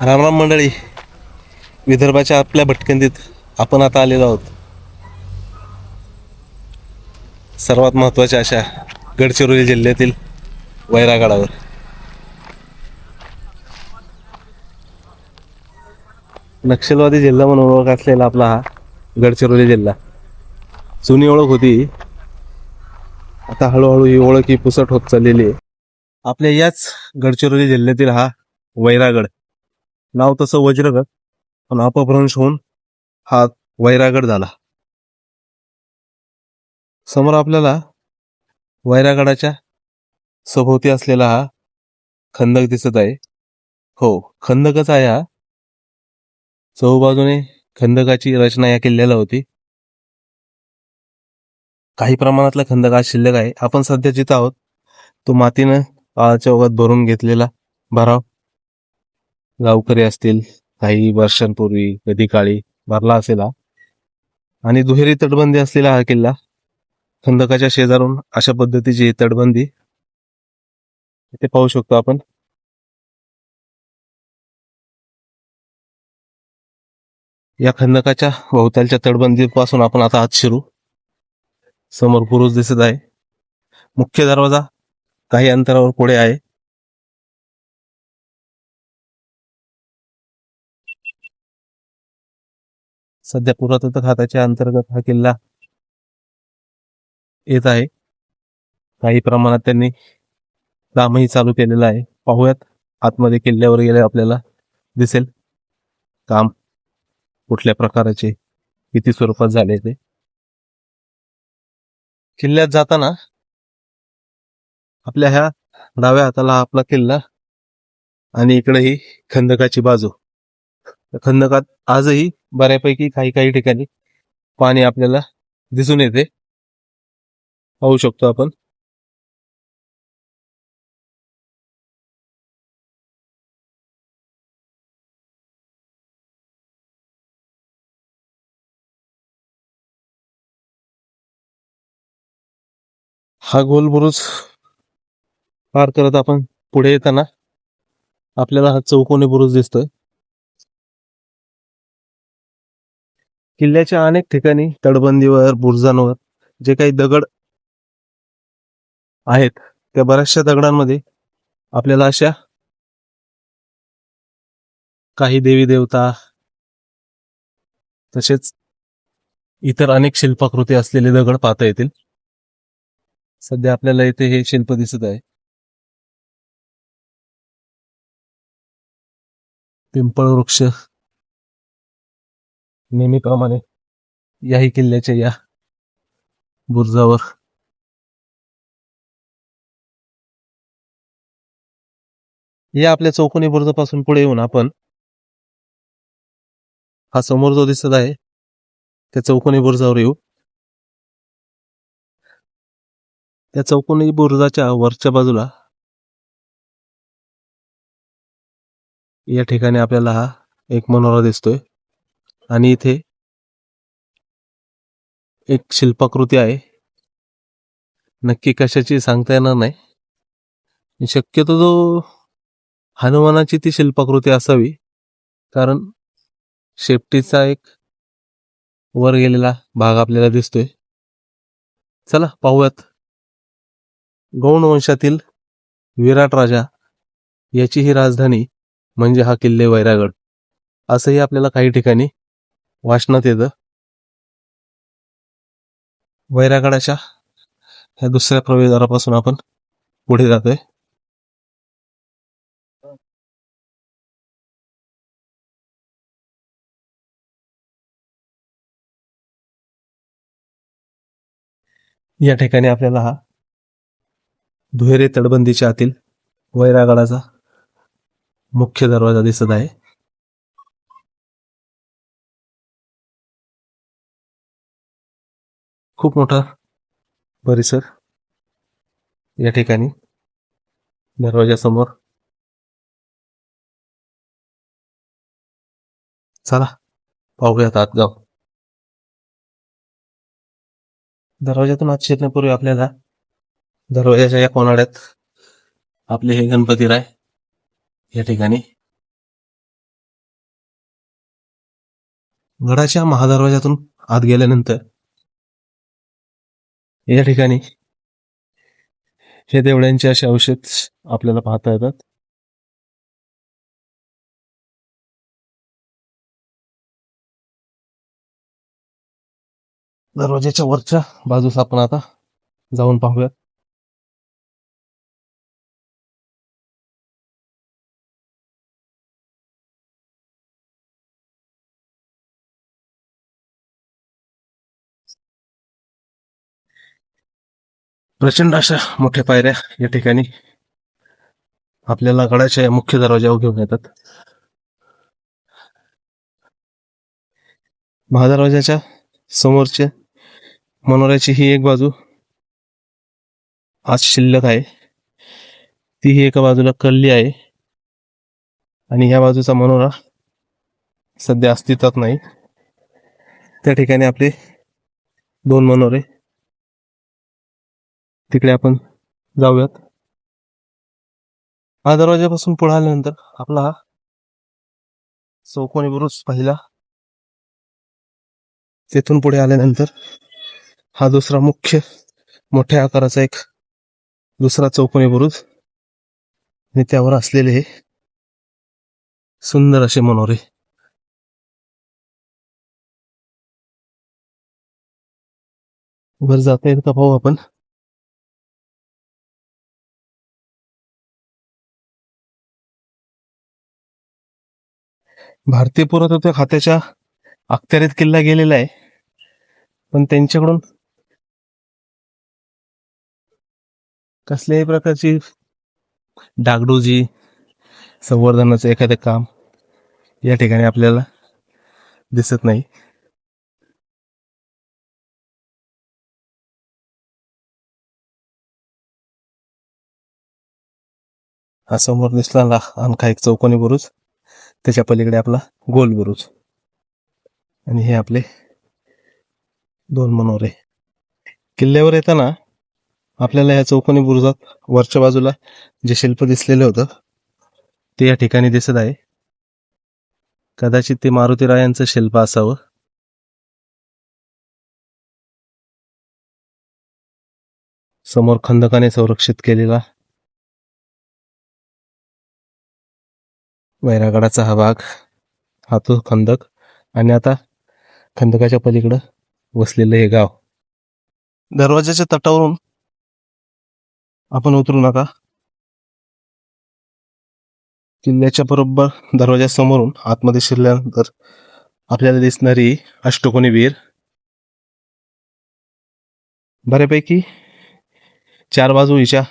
रामराम मंडळी. विदर्भाच्या आपल्या भटकंतीत आपण आता आलेलो आहोत सर्वात महत्त्वाच्या अशा गडचिरोली जिल्ह्यातील वैरागडावर. नक्षलवादी जिल्हा म्हणून ओळख असलेला आपला हा गडचिरोली जिल्हा. जुनी ओळख होती, आता हळूहळू ही ओळख ही पुसट होत चाललेली आहे. आपल्या याच गडचिरोली जिल्ह्यातील हा वैरागड, नाव तसं वज्रगड पण अपभ्रंश होऊन हा वैरागड झाला. समोर आपल्याला वैरागडाच्या सभोवती असलेला हा खंदक दिसत आहे. हो, खंदकच आहे हा. चहूबाजूने खंदकाची रचना या किल्ल्याला होती. काही प्रमाणातला खंदक आज शिल्लक आहे. आपण सध्या जिथं आहोत तो मातीनं काळाच्या ओघात भरून घेतलेला भराव गावकरी असतील, काही वर्षांपूर्वी कधी काळी भरला असेल हा. आणि दुहेरी तटबंदी असलेला हा किल्ला. खंदकाच्या शेजारून अशा पद्धतीची तटबंदी इथे पाहू शकतो आपण. या खंदकाच्या भोवतालच्या तटबंदीपासून आपण आता आत शिरू. समोर बुरुज दिसत आहे. मुख्य दरवाजा काही अंतरावर पुढे आहे. सध्या पुरातत्व खात्याच्या अंतर्गत हा किल्ला येत आहे. काही प्रमाणात त्यांनी कामही चालू केलेलं आहे. पाहूयात आतमध्ये किल्ल्यावर गेले आपल्याला दिसेल काम कुठल्या प्रकाराचे, किती स्वरूपात झाले ते. किल्ल्यात जाताना आपल्या ह्या डाव्या हाताला आपला किल्ला आणि इकडे ही खंदकाची बाजू. खंदकात आजही बऱ्यापैकी काही काही ठिकाणी पाणी आपल्याला दिसून येते, पाहू शकतो आपण. हा गोल बुरुज पार करत आपण पुढे येताना आपल्याला हा चौकोनी बुरुज दिसतोय. किल्ल्याच्या अनेक ठिकाणी तटबंदीवर, बुरुजांवर जे काही दगड आहेत त्या बऱ्याचशा दगडांमध्ये आपल्याला अशा काही देवी देवता तसेच इतर अनेक शिल्पाकृती असलेले दगड पाहता येतील. सध्या आपल्याला इथे हे शिल्प दिसत आहे. पिंपळ वृक्ष नेहमीप्रमाणे याही किल्ल्याच्या या बुरुजावर. या आपल्या चौकोनी बुरुजापासून पुढे येऊन आपण हा समोर जो दिसत आहे त्या चौकोनी बुरुजावर येऊ. त्या चौकोनी बुरुजाच्या वरच्या बाजूला या ठिकाणी आपल्याला हा एक मनोरा दिसतोय आणि इथे एक शिल्पाकृती आहे. नक्की कशाची सांगता येणार नाही. शक्यतो जो हनुमानाची ती शिल्पाकृती असावी, कारण शेपटीचा एक वर गेलेला भाग आपल्याला दिसतोय. चला पाहूयात. गौंड वंशातील विराट राजा याची ही राजधानी म्हणजे हा किल्ले वैरागड, असंही आपल्याला काही ठिकाणी वाचनात येतं. वैरागडाच्या ह्या दुसऱ्या प्रवेशद्वारापासून आपण पुढे जातोय. या ठिकाणी आपल्याला हा दुहेरी तटबंदीच्या आतील वैरागडाचा मुख्य दरवाजा दिसत आहे. खूप मोठा परिसर या ठिकाणी दरवाजासमोर. चला पाहूयात आत जाऊ. दरवाजातून आत शिरण्यापूर्वी आपल्याला दरवाजाच्या या कोनाड्यात आपले हे गणपतीराय या ठिकाणी गडाच्या महादरवाज्यातून आत गेल्यानंतर या ठिकाणी हे देवळ्यांचे असे अवशेष आपल्याला पाहता येतात. दरवाजाच्या वरच्या बाजूस आपण आता जाऊन पाहूयात. प्रचंड अशा मोठ्या पायऱ्या या ठिकाणी आपल्याला गडाच्या मुख्य दरवाजावर घेऊन येतात. महादरवाजाच्या समोरच्या मनोऱ्याची ही एक बाजू आज शिल्लक आहे, तीही एका बाजूला कलली आहे आणि ह्या बाजूचा मनोरा सध्या अस्तित्वात नाही. त्या ठिकाणी आपले 2 मनोरे, तिकडे आपण जाऊयात. हा दरवाजापासून पुढे आल्यानंतर आपला हा चौकोनी बुरुज पहिला, तेथून पुढे आल्यानंतर हा दुसरा मुख्य मोठ्या आकाराचा एक दुसरा चौकोनी बुरुज आणि त्यावर असलेले हे सुंदर असे मनोरे. वर जाता येईल का पाहू आपण. भारतीय पुरातत्व खात्याच्या अखत्यारीत किल्ला गेलेला आहे, पण त्यांच्याकडून कसल्याही प्रकारची डागडुजी संवर्धनाचं एखादं काम या ठिकाणी आपल्याला दिसत नाही. हा समोर दिसला आणखा एक चौकोनी बुरुज, त्याच्या पलीकडे आपला गोल बुरुज आणि हे आपले 2 मनोरे. किल्ल्यावर येताना आपल्याला या चौकोनी बुरुजात वरच्या बाजूला जे शिल्प दिसलेलं होतं ते या ठिकाणी दिसत आहे. कदाचित ते मारुतीरायांचं शिल्प असावं. समोर खंदकाने संरक्षित केलेला वैरागडाचा हा भाग, हा तो खंदक आणि आता खंदकाच्या पलीकडं वसलेलं हे गाव. दरवाजाच्या तटावरून आपण उतरू नका. किल्ल्याच्या बरोबर दरवाजा समोरून आतमध्ये शिरल्यानंतर आपल्याला दिसणारी अष्टकोनी विहीर, बऱ्यापैकी 4 बाजू हिच्या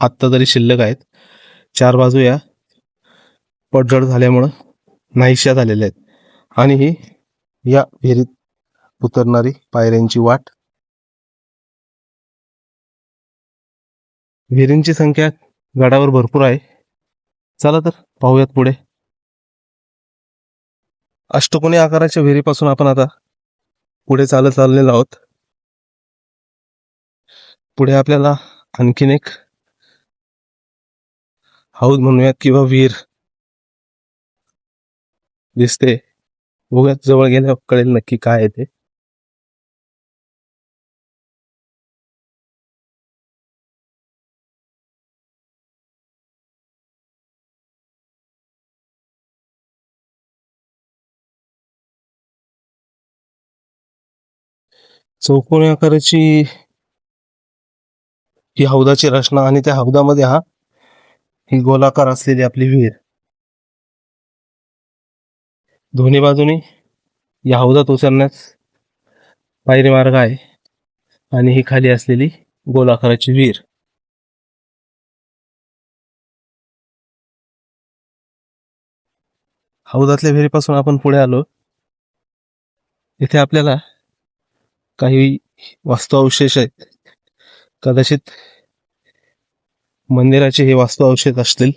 आत्ता तरी शिल्लक आहेत. 4 बाजू या पडझड झाल्यामुळं नाहीशा झालेल्या आहेत आणि ही या विहिरीत उतरणारी पायऱ्यांची वाट. विहिरींची संख्या गडावर भरपूर आहे. चला तर पाहूयात पुढे. अष्टकोनी आकाराच्या विहिरीपासून आपण आता पुढे चालत चाललेलो आहोत. पुढे आपल्याला आणखीन एक हौद म्हणूयात किंवा विहीर दिसते. बघूयात, जवळ गेल्यावर कळेल नक्की काय आहे ते. चौकोनी आकाराची ही हौदाची रचना आणि त्या हौदामध्ये ही गोलाकार असलेली आपली विहीर. दोन्ही बाजूनी या हौदात उतरण्यास पायरी मार्ग आहे आणि ही खाली असलेली गोलाकाराची विहीर. हौदातल्या विहिरीपासून आपण पुढे आलो. इथे आपल्याला काही वास्तुअवशेष आहेत. कदाचित मंदिराचे हे वास्तुअवशेष असतील.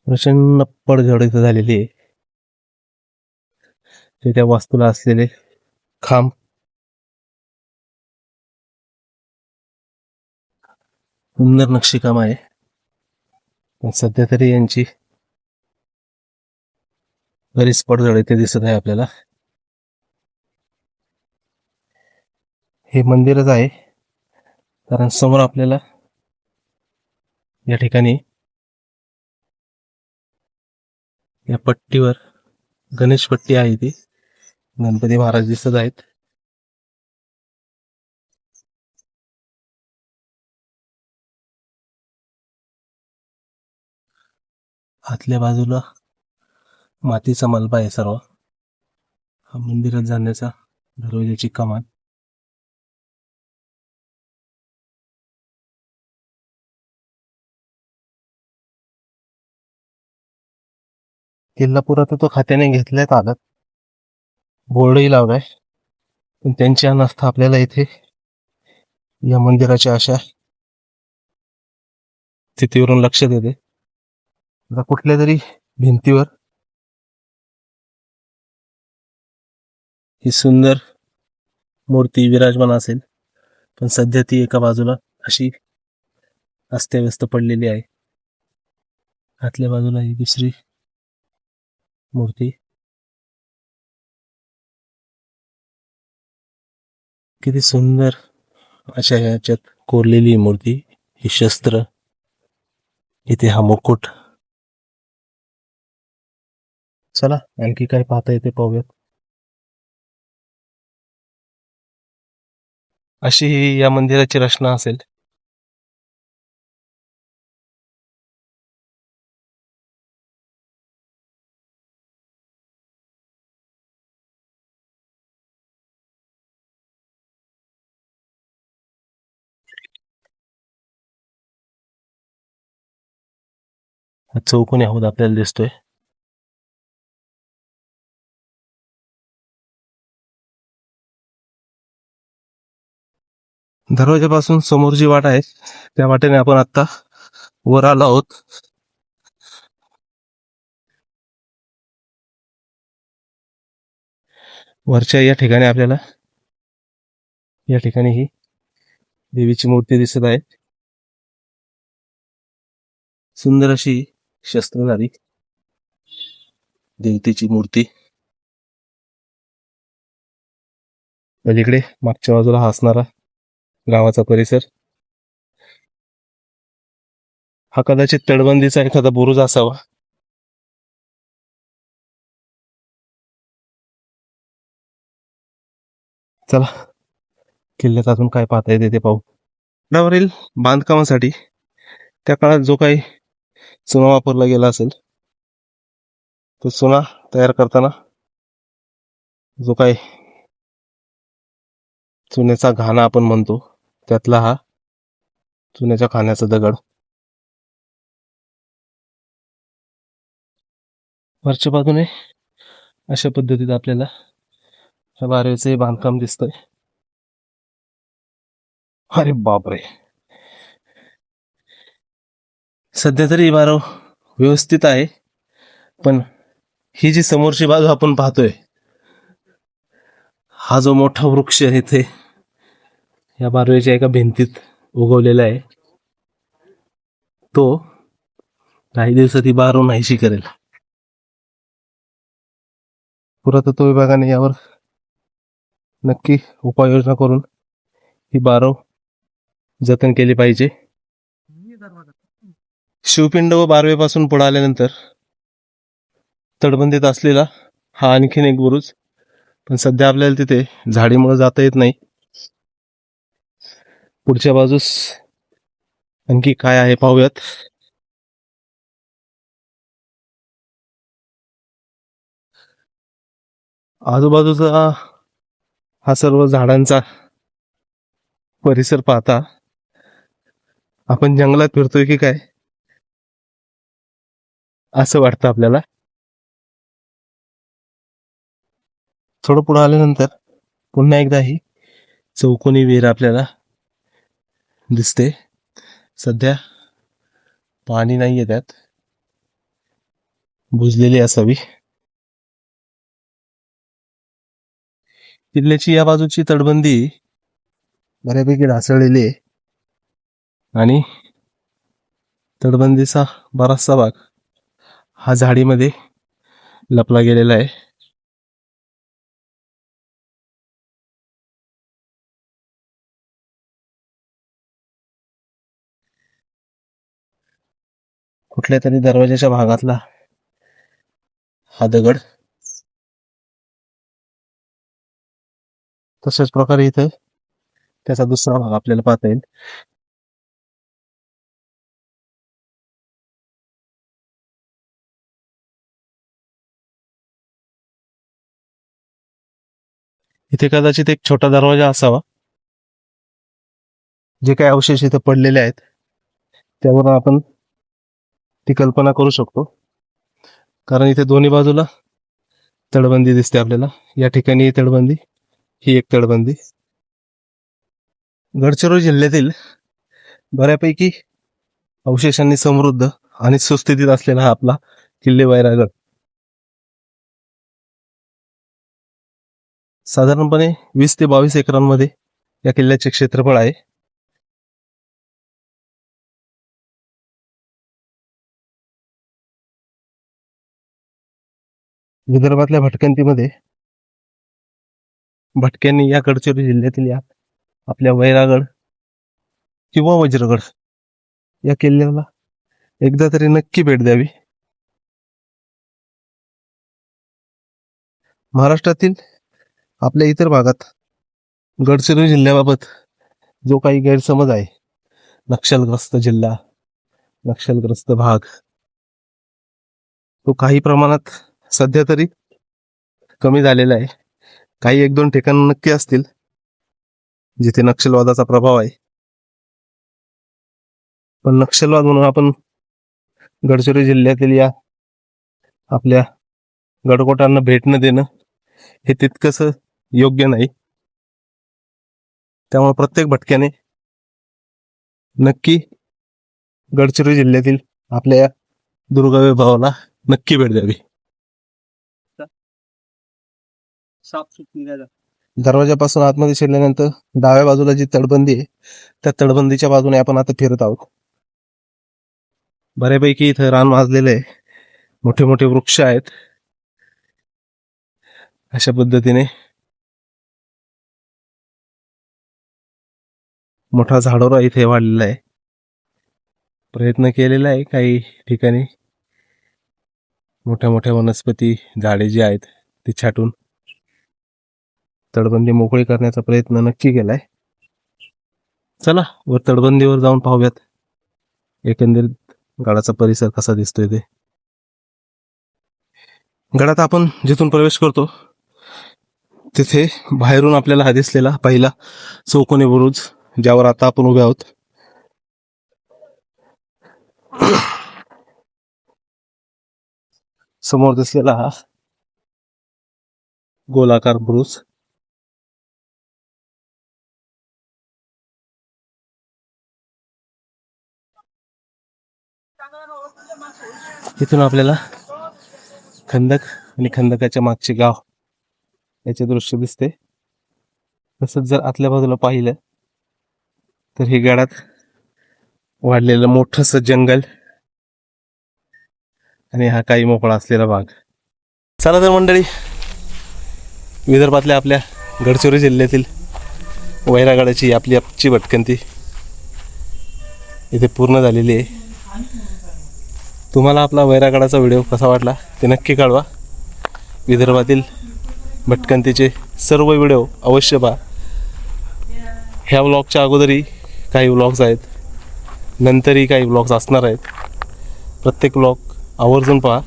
प्रचंड पडझड इथे झालेली आहे. ते त्या वास्तूला असलेले खांब, सुंदर नक्षीकाम आहे. पण सध्या तरी यांची बरीच पडझड इथे दिसत आहे आपल्याला. हे मंदिरच आहे, कारण समोर आपल्याला या ठिकाणी या पट्टीवर गणेश पट्टी आहे, ती गणपती महाराज दिसत आहेत. आतल्या बाजूला मातीचा मलबा आहे सर्व. हा मंदिरात जाण्याचा दरवाजाची कमान. किल्ला पुरातत्व खात्याने घेतल्यात आलं, बोर्डही लावलाय, पण त्यांची अनास्था आपल्याला इथे या मंदिराच्या अशा स्थितीवरून लक्षात येते. आता कुठल्या तरी भिंतीवर ही सुंदर मूर्ती विराजमान असेल, पण सध्या ती एका बाजूला अशी अस्ताव्यस्त पडलेली आहे. आतल्या बाजूला ही दुसरी मूर्ती. किती सुंदर अशा ह्याच्यात कोरलेली मूर्ती, ही शस्त्र, इथे हा मुकुट. चला आणखी काय पाहता येते पाहूयात. अशी ही या मंदिराची रचना असेल. हा चौकोनी हौद आपल्याला दिसतोय. दरवाजापासून समोर जी वाट आहे त्या वाटेने आपण आता वर आलो आहोत. वरच्या या ठिकाणी आपल्याला या ठिकाणी ही देवीची मूर्ती दिसत आहे. सुंदर अशी शस्त्रधारी देवतेची मूर्ती. पलीकडे मागच्या बाजूला हा असणारा गावाचा परिसर. हा कदाचित तटबंदीचा एखादा बुरुज असावा. चला किल्ल्यात अजून काय पाहता येते ते पाहू. किल्ल्यावरील बांधकामासाठी त्या काळात जो काही चुना वापरला गेला असेल, तो चुना तयार करताना जो काही चुन्याचा घाणा आपण म्हणतो, त्यातला हा चुन्याच्या खाण्याचा दगड. वरच्या बाजूने अशा पद्धतीत आपल्याला या बारवेचे बांधकाम दिसतंय. अरे बापरे, सध्या तरी बारव व्यवस्थित आहे, पण ही जी समोरची बाजू आपण पाहतोय, हा जो मोठा वृक्ष इथे या बारवेच्या एका भिंतीत उगवलेला आहे, तो काही दिवसात ही बारव नाहीशी करेल. पुरातत्व विभागाने यावर नक्की उपाययोजना करून ही बारव जतन केली पाहिजे. शिवपिंड व बारवेपासून पुढे आल्यानंतर तटबंदीत असलेला हा आणखीन एक बुरुज, पण सध्या आपल्याला तिथे झाडीमुळे जाता येत नाही. पुढच्या बाजूस आणखी काय आहे पाहूयात. आजूबाजूचा हा सर्व झाडांचा परिसर पाहता आपण जंगलात फिरतोय की काय असं वाटतं आपल्याला. थोडं पुढे आल्यानंतर पुन्हा एकदा ही चौकोनी विहीर आपल्याला दिसते. सध्या पाणी नाहीये, त्यात बुजलेली असावी. किल्ल्याची या बाजूची तटबंदी बऱ्यापैकी ढासळलेली आहे आणि तटबंदीचा बराचसा भाग हा झाडीमध्ये लपला गेलेला आहे. कुठल्या तरी दरवाजाच्या भागातला हा दगड. तशाच प्रकारे इथं त्याचा दुसरा भाग आपल्याला पाहता येईल. इथे कदाचित एक छोटा दरवाजा असावा. जे काही अवशेष इथं पडलेले आहेत त्यावरून आपण ती कल्पना करू शकतो. कारण इथे दोन्ही बाजूला तटबंदी दिसते आपल्याला. या ठिकाणी ही तटबंदी, ही एक तटबंदी. गडचिरोली जिल्ह्यातील बऱ्यापैकी अवशेषांनी समृद्ध आणि सुस्थितीत असलेला हा आपला किल्ले वैरागड. साधारणपणे 20 ते 22 एकरांमध्ये या किल्ल्याचे क्षेत्रफळ आहे. विदर्भातल्या भटक्यांनी या गडचिरोली जिल्ह्यातील या आपल्या वैरागड किंवा वज्रगड या किल्ल्याला एकदा तरी नक्की भेट द्यावी. महाराष्ट्रातील आपल्या इतर भागात गडचिरोली जिल्ह्याबाबत जो काही गैरसमज आहे, नक्षलग्रस्त जिल्हा, नक्षलग्रस्त भाग, तो काही प्रमाणात सध्या तरी कमी झालेला आहे. काही एक दोन ठिकाण नक्की असतील जिथे नक्षलवादाचा प्रभाव आहे, पण नक्षलवाद म्हणून आपण गडचिरोली जिल्ह्यातील या आपल्या गडकोटांना भेट न देणं हे तितकंस योग्य नाही. त्यामुळे प्रत्येक भटक्याने नक्की गडचिरोली जिल्ह्यातील आपल्या या दुर्गवैभवाला नक्की भेट द्यावी. दरवाजापासून आतमध्ये शिरल्यानंतर डाव्या बाजूला जी तटबंदी आहे त्या तटबंदीच्या बाजूने आपण आता फिरत आहोत. बऱ्यापैकी इथं रान माजलेलं आहे, मोठे मोठे वृक्ष आहेत. अशा पद्धतीने मोठा झाडोरा इथे वाढलेला आहे. प्रयत्न केलेला आहे काही ठिकाणी मोठ्या मोठ्या वनस्पती झाडे जी आहेत ती छाटून तटबंदी मोकळी करण्याचा प्रयत्न नक्की केलाय. चला वर तटबंदीवर जाऊन पाहूयात एकंदरीत गडाचा परिसर कसा दिसतोय ते. गडात आपण जिथून प्रवेश करतो तिथे बाहेरून आपल्याला हा दिसलेला पहिला चौकोनी बुरुज, ज्यावर आता आपण उभे आहोत. समोर दिसलेला हा गोलाकार बुरुज. इथून आपल्याला खंदक आणि खंदकाच्या मागचे गाव याचे दृश्य दिसते. तसंच जर आतल्या बाजूला पाहिलं तर हे गडात वाढलेलं मोठंसं जंगल आणि हा काही मोकळा असलेला भाग. चला तर मंडळी, विदर्भातल्या आपल्या गडचिरोली जिल्ह्यातील वैरागडाची आपली आजची भटकंती इथे पूर्ण झालेली आहे. तुम्हाला आपला वैरागडाचा व्हिडिओ कसा वाटला ते नक्की कळवा. विदर्भातील भटकंतीचे सर्व व्हिडिओ अवश्य पहा. ह्या व्लॉगच्या अगोदरही काही व्लॉग्स आहेत, नंतरही काही व्लॉग्स असणार आहेत. प्रत्येक व्लॉग आवर्जून पहा.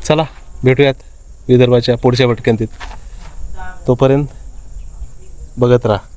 चला भेटूयात विदर्भाच्या पुढच्या भटकंतीत. तोपर्यंत बघत राहा.